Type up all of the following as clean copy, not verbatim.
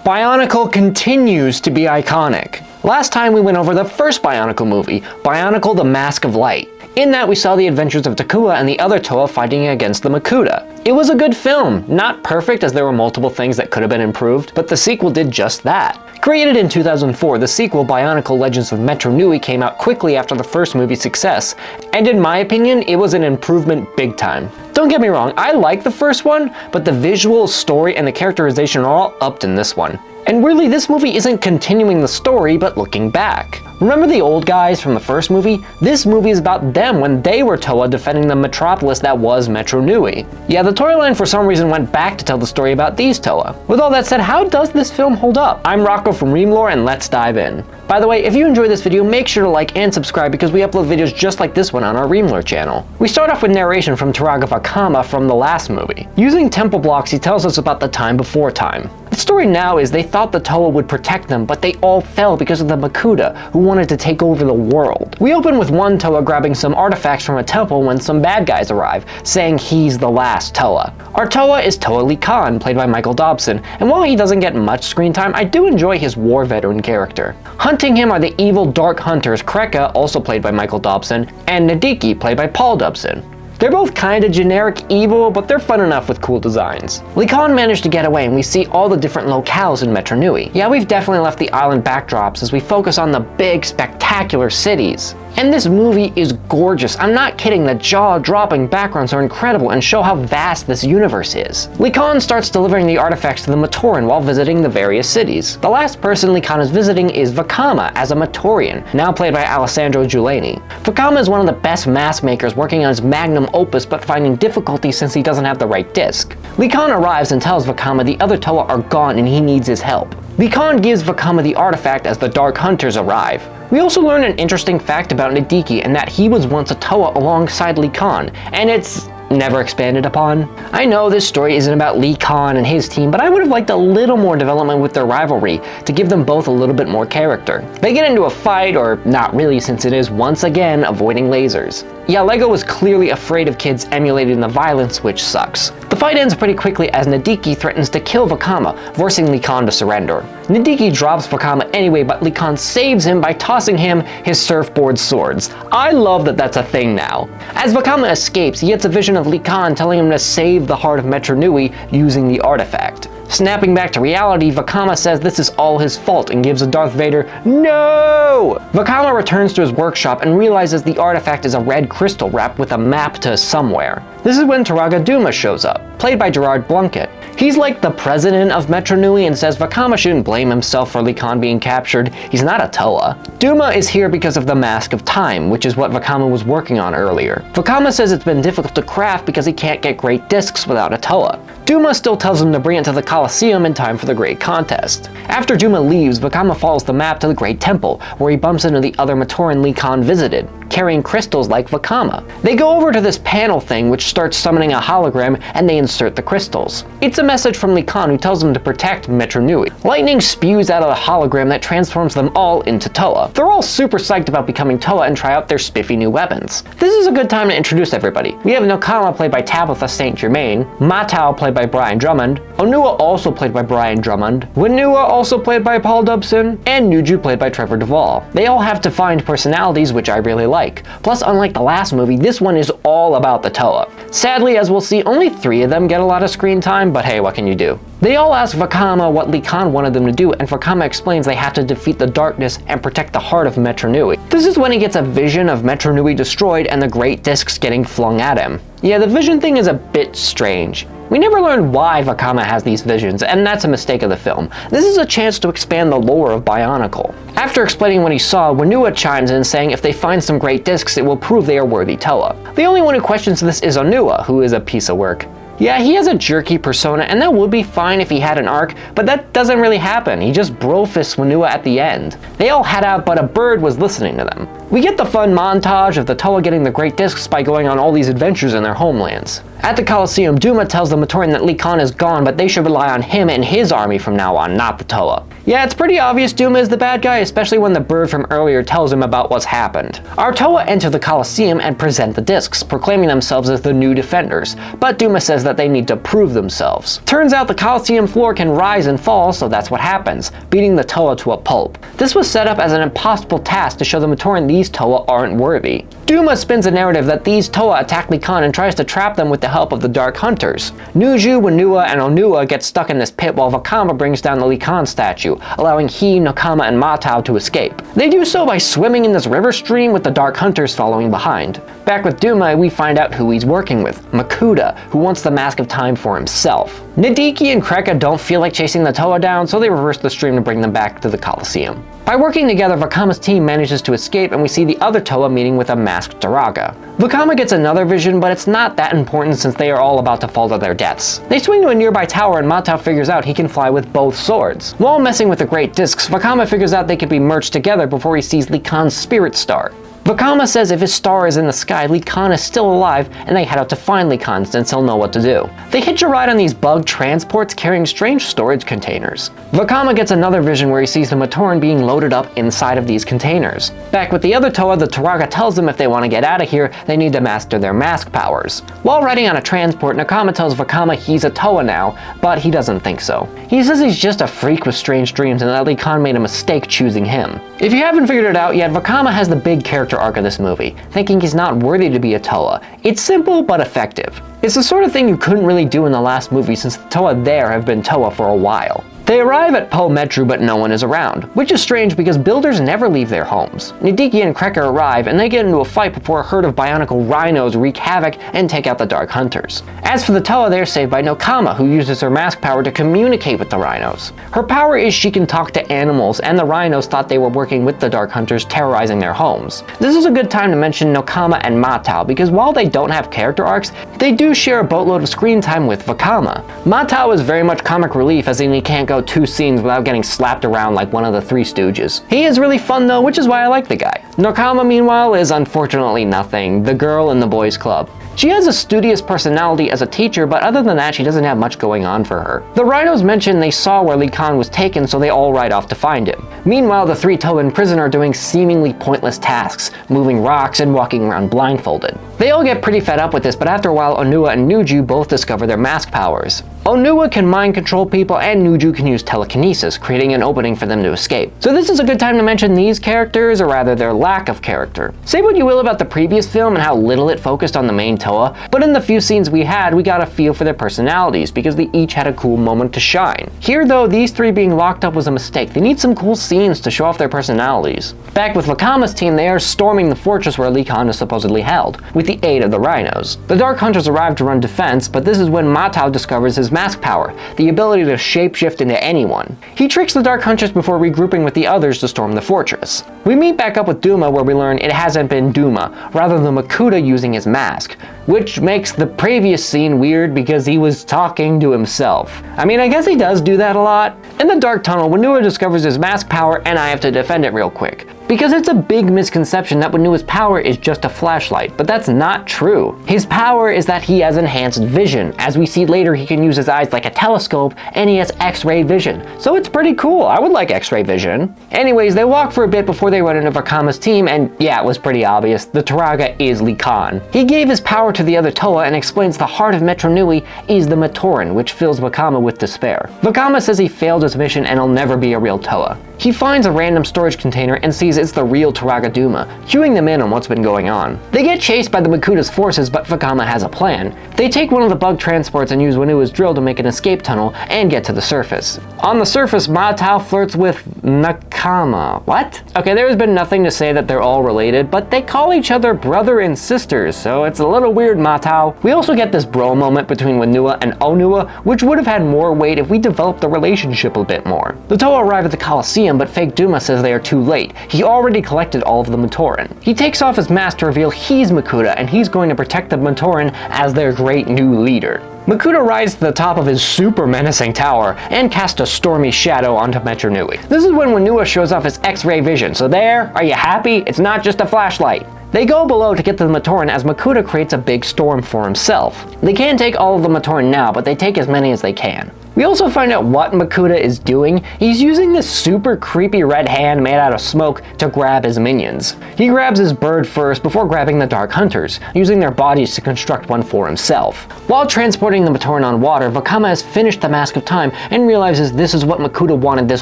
Bionicle continues to be iconic. Last time we went over the first Bionicle movie, Bionicle the Mask of Light. In that we saw the adventures of Takua and the other Toa fighting against the Makuta. It was a good film, not perfect as there were multiple things that could have been improved, but the sequel did just that. Created in 2004, the sequel Bionicle Legends of Metro Nui came out quickly after the first movie's success, and in my opinion, it was an improvement big time. Don't get me wrong, I like the first one, but the visual, story, and the characterization are all upped in this one. And really, this movie isn't continuing the story, but looking back. Remember the old guys from the first movie? This movie is about them when they were Toa defending the metropolis that was Metro Nui. Yeah, the storyline for some reason went back to tell the story about these Toa. With all that said, how does this film hold up? I'm Rocko from Reamlore, and let's dive in. By the way, if you enjoyed this video, make sure to like and subscribe because we upload videos just like this one on our Reamlore channel. We start off with narration from Turaga Vakama from the last movie. Using temple blocks, he tells us about the time before time. The story now is they thought the Toa would protect them, but they all fell because of the Makuta, who wanted to take over the world. We open with one Toa grabbing some artifacts from a temple when some bad guys arrive, saying he's the last Toa. Our Toa is Toa Lee Khan, played by Michael Dobson, and while he doesn't get much screen time, I do enjoy his war veteran character. Hunting him are the evil Dark Hunters Kreka, also played by Michael Dobson, and Nadiki, played by Paul Dobson. They're both kinda generic evil, but they're fun enough with cool designs. Lee Khan managed to get away and we see all the different locales in Metro Nui. Yeah, we've definitely left the island backdrops as we focus on the big, spectacular cities. And this movie is gorgeous. I'm not kidding, the jaw-dropping backgrounds are incredible and show how vast this universe is. Lee Khan starts delivering the artifacts to the Matoran while visiting the various cities. The last person Lee Khan is visiting is Vakama as a Matorian, now played by Alessandro Giulani. Vakama is one of the best mask makers working on his magnum opus but finding difficulty since he doesn't have the right disc. Lee Khan arrives and tells Vakama the other Toa are gone and he needs his help. Lee Khan gives Vakama the artifact as the Dark Hunters arrive. We also learn an interesting fact about Nadiki and that he was once a Toa alongside Lee Khan, and it's never expanded upon. I know this story isn't about Lee Khan and his team, but I would have liked a little more development with their rivalry to give them both a little bit more character. They get into a fight, or not really since it is once again avoiding lasers. Yeah, Lego was clearly afraid of kids emulating the violence, which sucks. The fight ends pretty quickly as Nadiki threatens to kill Vakama, forcing Lee Khan to surrender. Nadiki drops Vakama anyway, but Lee Khan saves him by tossing him his surfboard swords. I love that that's a thing now. As Vakama escapes, he gets a vision of Lee Khan telling him to save the heart of Metro Nui using the artifact. Snapping back to reality, Vakama says this is all his fault and gives a Darth Vader "No!" Vakama returns to his workshop and realizes the artifact is a red crystal wrapped with a map to somewhere. This is when Turaga Duma shows up, played by Gerard Blunkett. He's like the president of Metro Nui and says Vakama shouldn't blame himself for Lee Khan being captured. He's not a Toa. Duma is here because of the Mask of Time, which is what Vakama was working on earlier. Vakama says it's been difficult to craft because he can't get great discs without a Toa. Duma still tells him to bring it to the Colosseum in time for the Great Contest. After Duma leaves, Vakama follows the map to the Great Temple, where he bumps into the other Matoran Lee Khan visited, carrying crystals like Vakama. They go over to this panel thing which starts summoning a hologram and they insert the crystals. It's a message from Lee Khan who tells them to protect Metro Nui. Lightning spews out of the hologram that transforms them all into Toa. They're all super psyched about becoming Toa and try out their spiffy new weapons. This is a good time to introduce everybody. We have Nokama played by Tabitha St. Germain, Matau played by Brian Drummond, Onua also played by Brian Drummond, Wenua also played by Paul Dobson, and Nuju played by Trevor Duvall. They all have defined personalities which I really like. Plus, unlike the last movie, this one is all about the Toa. Sadly, as we'll see, only 3 of them get a lot of screen time, but hey, what can you do? They all ask Vakama what Lee Khan wanted them to do, and Vakama explains they have to defeat the darkness and protect the heart of Metro Nui. This is when he gets a vision of Metro Nui destroyed and the great discs getting flung at him. Yeah, the vision thing is a bit strange. We never learned why Vakama has these visions, and that's a mistake of the film. This is a chance to expand the lore of Bionicle. After explaining what he saw, Wenua chimes in saying if they find some great discs, it will prove they are worthy Toa. The only one who questions this is Onua, who is a piece of work. Yeah, he has a jerky persona, and that would be fine if he had an arc, but that doesn't really happen. He just bro-fists Wenua at the end. They all had out, but a bird was listening to them. We get the fun montage of the Toa getting the great discs by going on all these adventures in their homelands. At the Coliseum, Duma tells the Matoran that Lee Khan is gone, but they should rely on him and his army from now on, not the Toa. Yeah, it's pretty obvious Duma is the bad guy, especially when the bird from earlier tells him about what's happened. Our Toa enter the Coliseum and present the discs, proclaiming themselves as the new defenders, but Duma says that they need to prove themselves. Turns out the Coliseum floor can rise and fall, so that's what happens, beating the Toa to a pulp. This was set up as an impossible task to show the Matoran these Toa aren't worthy. Duma spins a narrative that these Toa attack Lee Khan and tries to trap them with the help of the Dark Hunters. Nuju, Wunua, and Onua get stuck in this pit while Vakama brings down the Lee Khan statue, allowing he, Nakama, and Matau to escape. They do so by swimming in this river stream with the Dark Hunters following behind. Back with Duma, we find out who he's working with, Makuta, who wants the Mask of Time for himself. Nadiki and Kreka don't feel like chasing the Toa down, so they reverse the stream to bring them back to the Coliseum. By working together, Vakama's team manages to escape, and we see the other Toa meeting with a masked Daraga. Vakama gets another vision, but it's not that important since they are all about to fall to their deaths. They swing to a nearby tower, and Matau figures out he can fly with both swords. While messing with the Great Discs, Vakama figures out they could be merged together before he sees Lee Khan's spirit star. Vakama says if his star is in the sky, Lee Khan is still alive, and they head out to find Lee Khan since he'll know what to do. They hitch a ride on these bug transports carrying strange storage containers. Vakama gets another vision where he sees the Matoran being loaded up inside of these containers. Back with the other Toa, the Turaga tells them if they want to get out of here, they need to master their mask powers. While riding on a transport, Nakama tells Vakama he's a Toa now, but he doesn't think so. He says he's just a freak with strange dreams and that Lee Khan made a mistake choosing him. If you haven't figured it out yet, Vakama has the big character arc of this movie, thinking he's not worthy to be a Toa. It's simple but effective. It's the sort of thing you couldn't really do in the last movie since the Toa there have been Toa for a while. They arrive at Po Metru but no one is around, which is strange because builders never leave their homes. Nadiki and Kreka arrive and they get into a fight before a herd of Bionicle rhinos wreak havoc and take out the Dark Hunters. As for the Toa, they are saved by Nakama, who uses her mask power to communicate with the rhinos. Her power is she can talk to animals, and the rhinos thought they were working with the Dark Hunters terrorizing their homes. This is a good time to mention Nakama and Matau because while they don't have character arcs, they do share a boatload of screen time with Vakama. Matau is very much comic relief as in he can't go 2 scenes without getting slapped around like one of the Three Stooges. He is really fun though, which is why I like the guy. Nakama meanwhile is unfortunately nothing, the girl in the boys club. She has a studious personality as a teacher, but other than that, she doesn't have much going on for her. The rhinos mention they saw where Lee Khan was taken, so they all ride off to find him. Meanwhile, the 3 Toa in prison are doing seemingly pointless tasks, moving rocks and walking around blindfolded. They all get pretty fed up with this, but after a while, Onua and Nuju both discover their mask powers. Onua can mind control people, and Nuju can use telekinesis, creating an opening for them to escape. So this is a good time to mention these characters, or rather their lack of character. Say what you will about the previous film and how little it focused on the main Toa, but in the few scenes we had, we got a feel for their personalities because they each had a cool moment to shine. Here though, these 3 being locked up was a mistake. They need some cool scenes to show off their personalities. Back with Vakama's team, they are storming the fortress where Lee Khan is supposedly held, with the aid of the rhinos. The Dark Hunters arrive to run defense, but this is when Matau discovers his mask power, the ability to shapeshift into anyone. He tricks the Dark Hunters before regrouping with the others to storm the fortress. We meet back up with Duma where we learn it hasn't been Duma, rather than Makuta using his mask, which makes the previous scene weird because he was talking to himself. I mean, I guess he does do that a lot. In the Dark Tunnel, Wunua discovers his mask power and I have to defend it real quick. Because it's a big misconception that Wunua's power is just a flashlight, but that's not true. His power is that he has enhanced vision. As we see later, he can use his eyes like a telescope, and he has X-ray vision. So it's pretty cool. I would like X-ray vision. Anyways, they walk for a bit before they run into Vakama's team, and yeah, it was pretty obvious. The Turaga is Lee Khan. He gave his power to the other Toa and explains the heart of Metro Nui is the Matoran, which fills Vakama with despair. Vakama says he failed his mission and he'll never be a real Toa. He finds a random storage container and sees it's the real Turaga Duma, cueing them in on what's been going on. They get chased by the Makuta's forces, but Vakama has a plan. They take one of the bug transports and use Wunua's drill to make an escape tunnel and get to the surface. On the surface, Matau flirts with Nakama. What? Okay, there has been nothing to say that they're all related, but they call each other brother and sisters, so it's a little weird, Matau. We also get this bro moment between Wunua and Onua, which would have had more weight if we developed the relationship a bit more. The Toa arrive at the Coliseum, but fake Duma says they are too late. He already collected all of the Matoran. He takes off his mask to reveal he's Makuta, and he's going to protect the Matoran as their great new leader. Makuta rides to the top of his super menacing tower and casts a stormy shadow onto Metro Nui. This is when Wunua shows off his X-ray vision, so there, are you happy? It's not just a flashlight. They go below to get to the Matoran as Makuta creates a big storm for himself. They can't take all of the Matoran now, but they take as many as they can. We also find out what Makuta is doing. He's using this super creepy red hand made out of smoke to grab his minions. He grabs his bird first before grabbing the Dark Hunters, using their bodies to construct one for himself. While transporting the Matoran on water, Vakama has finished the Mask of Time and realizes this is what Makuta wanted this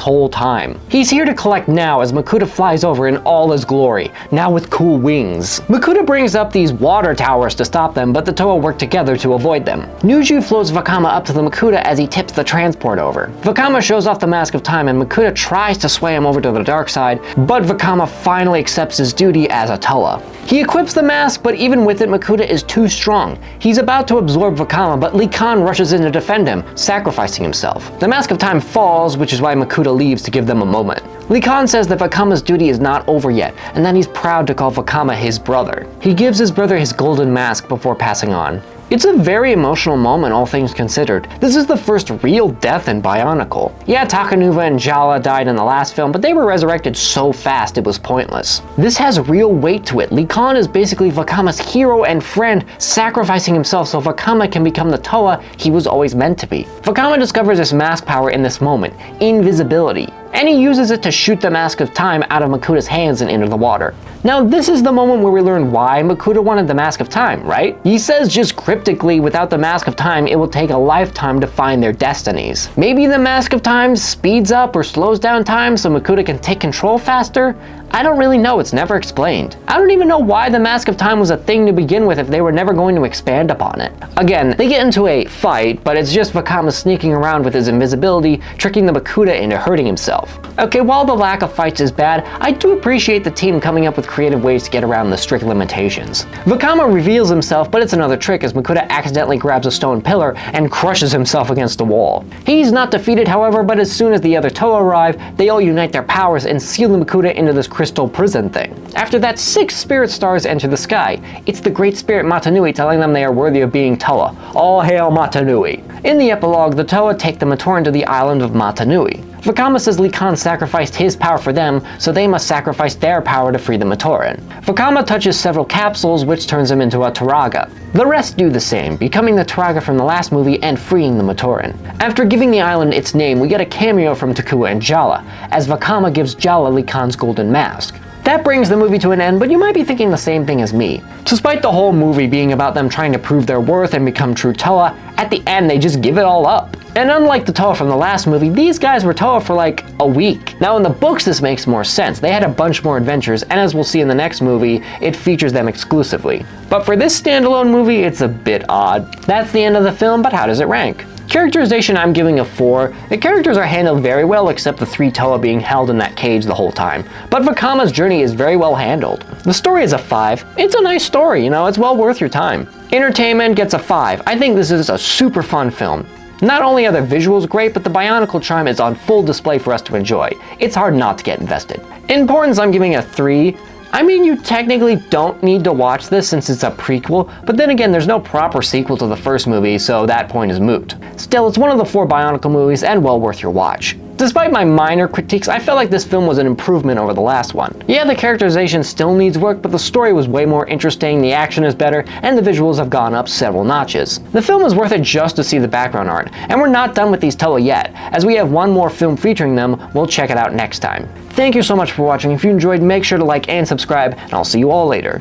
whole time. He's here to collect now as Makuta flies over in all his glory, now with cool wings. Makuta brings up these water towers to stop them, but the Toa work together to avoid them. Nuju floats Vakama up to the Makuta as he tips the transport over. Vakama shows off the Mask of Time and Makuta tries to sway him over to the dark side, but Vakama finally accepts his duty as a Toa. He equips the mask, but even with it, Makuta is too strong. He's about to absorb Vakama, but Lee Khan rushes in to defend him, sacrificing himself. The Mask of Time falls, which is why Makuta leaves to give them a moment. Lee Khan says that Vakama's duty is not over yet, and that he's proud to call Vakama his brother. He gives his brother his golden mask before passing on. It's a very emotional moment, all things considered. This is the first real death in Bionicle. Yeah, Takanuva and Jala died in the last film, but they were resurrected so fast it was pointless. This has real weight to it. Lee Khan is basically Vakama's hero and friend, sacrificing himself so Vakama can become the Toa he was always meant to be. Vakama discovers his mask power in this moment, invisibility, and he uses it to shoot the Mask of Time out of Makuta's hands and into the water. Now this is the moment where we learn why Makuta wanted the Mask of Time, right? He says just cryptically, without the Mask of Time, it will take a lifetime to find their destinies. Maybe the Mask of Time speeds up or slows down time so Makuta can take control faster? I don't really know, it's never explained. I don't even know why the Mask of Time was a thing to begin with if they were never going to expand upon it. Again, they get into a fight, but it's just Vakama sneaking around with his invisibility, tricking the Makuta into hurting himself. Okay, while the lack of fights is bad, I do appreciate the team coming up with creative ways to get around the strict limitations. Vakama reveals himself, but it's another trick as Makuta accidentally grabs a stone pillar and crushes himself against the wall. He's not defeated, however, but as soon as the other Toa arrive, they all unite their powers and seal the Makuta into this crystal prison thing. After that, 6 spirit stars enter the sky. It's the great spirit Matanui telling them they are worthy of being Toa. All hail Matanui. In the epilogue, the Toa take the Matoran to the island of Matanui. Vakama says Lee Khan sacrificed his power for them, so they must sacrifice their power to free the Matoran. Vakama touches several capsules, which turns him into a Turaga. The rest do the same, becoming the Turaga from the last movie and freeing the Matoran. After giving the island its name, we get a cameo from Takua and Jala, as Vakama gives Jala Lee Khan's golden mask. That brings the movie to an end, but you might be thinking the same thing as me. Despite the whole movie being about them trying to prove their worth and become true Toa, at the end they just give it all up. And unlike the Toa from the last movie, these guys were Toa for like a week. Now in the books this makes more sense. They had a bunch more adventures, and as we'll see in the next movie, it features them exclusively. But for this standalone movie, it's a bit odd. That's the end of the film, but how does it rank? Characterization, I'm giving a 4. The characters are handled very well, except the 3 Toa being held in that cage the whole time. But Vakama's journey is very well handled. The story is a 5. It's a nice story, it's well worth your time. Entertainment gets a 5. I think this is a super fun film. Not only are the visuals great, but the Bionicle charm is on full display for us to enjoy. It's hard not to get invested. Importance, I'm giving a 3. I mean, you technically don't need to watch this since it's a prequel, but then again, there's no proper sequel to the first movie, so that point is moot. Still, it's one of the 4 Bionicle movies and well worth your watch. Despite my minor critiques, I felt like this film was an improvement over the last one. Yeah, the characterization still needs work, but the story was way more interesting, the action is better, and the visuals have gone up several notches. The film is worth it just to see the background art, and we're not done with these Toa yet. As we have one more film featuring them, we'll check it out next time. Thank you so much for watching. If you enjoyed, make sure to like and subscribe, and I'll see you all later.